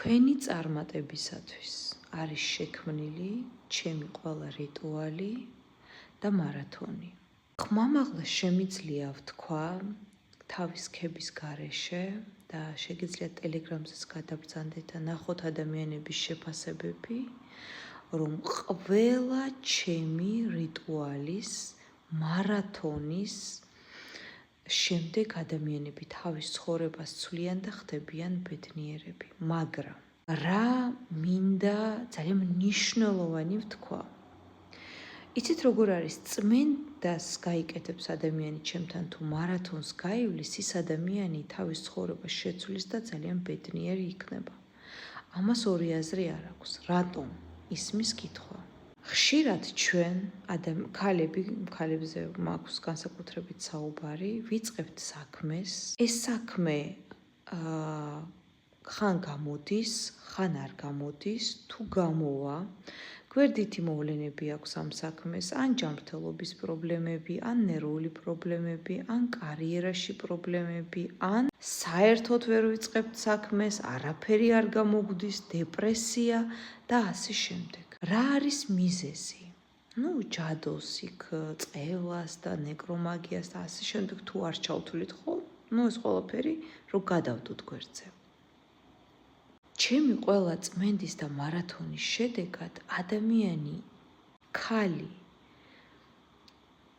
თქვენი წარმატებისათვის არის შექმნილი ჩემი ყველა რიტუალი და მარათონი. ხმამაღლა შემიძლია ვთქვა თავის ქების გარეშე და შეგიძლიათ ტელეგრამზეც გადაბრძანდეთ და ნახოთ ადამიანების შეფასებები, რომ ყველა ჩემი რიტუალის მარათონის შემდეგ ადამიანები თავის ცხოვრებას ცვლიან და ხდებიან ბედნიერები. მაგრამ რა მინდა ძალიან მნიშვნელოვანი ვთქვა. იცით როგორ არის, წმენდას გაიკეთებს ადამიანი ჩემთან თუ მარათონს გაივლის, ის ადამიანი თავის ცხოვრებას შეცვლის და ძალიან ბედნიერი იქნება. ამას ორი აზრი არ აქვს. რატომ? ისმის კითხვა. ხშირად ჩვენ ქალებზე მაქვს განსაკუთრებით საუბარი, ვიწყებთ საქმეს. ეს საქმე ხან გამოდის, ხან არ გამოდის, თუ გამოვა, გვერდითი მოვლენები აქვს ამ საქმეს, ან ჯანმრთელობის პრობლემები, ან ნერვული პრობლემები, ან კარიერაში პრობლემები, ან საერთოდ ვერ ვიწყებთ საქმეს, არაფერი არ გამოგვდის, დეპრესია და ასე შემდეგ. რა არის მიზეზი? ჯადოს იქ წევას და ნეკრომაგიას და ასე შემდეგ თუ არ ჩავთვლით, ხო? ეს ყველაფერი რო გადავდოთ გვერდზე. ჩემი ყველა წმენდის და მარათონის შედეგად ადამიანი, ქალი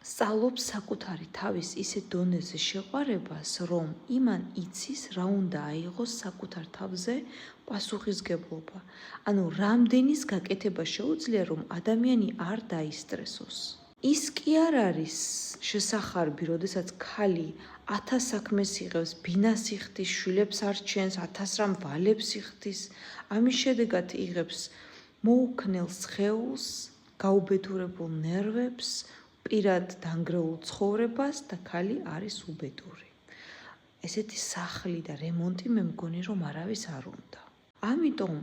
სწავლობს საკუთარი თავის ისეთ დონეზე შეყვარებას, რომ იმან იცის რა უნდა აიღოს საკუთარ თავზე პასუხისგებლობა. რამდენის გაკეთება შეუძლია, რომ ადამიანი არ დაისტრესოს. ის კი არ არის შესახარბი, როდესაც ქალი 1000 საქმეს იღებს, ბინას იხდის, შვილებს არჩენს, 1000 რამ ვალებს იხდის, ამის შედეგად იღებს მოუქნელ სხეულს, გაუბედურებულ ნერვებს, პირად დანგრეულ ცხოვრებას და ქალი არის უბედური. ესეთი სახლი და რემონტი მე მგონი, რომ არავის არ უნდა. ამიტომ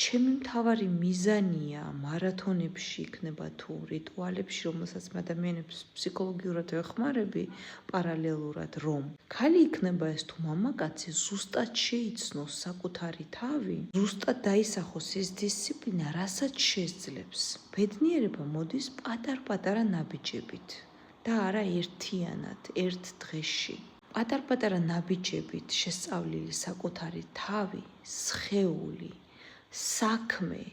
ჩემი მთავარი მიზანია მარათონებში იქნება თუ რიტუალებში, რომელსაც ადამიანებს ფსიქოლოგიურად ვეხმარები პარალელურად, რომ ქალი იქნება ეს თუ მამაკაცი, ზუსტად შეიცნოს საკუთარი თავი, ზუსტად დაისახოს ის დისციპლინა, რასაც შესძლებს. ბედნიერება მოდის პატარ-პატარა ნაბიჯებით და არა ერთიანად, ერთ დღეში. პატარ-პატარა ნაბიჯებით შესწავლილი საკუთარი თავი, სხეული, საქმე,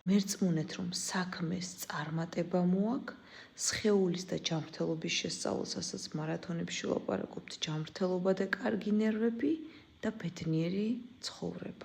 მერწმუნეთ, რომ საქმეს წარმატება მოაქვს, სხეულის და ჯანმრთელობის შესწავლასაც მარათონებში ვლაპარაკობთ, ჯანმრთელობა და კარგი ნერვები და ბედნიერი ცხოვრება.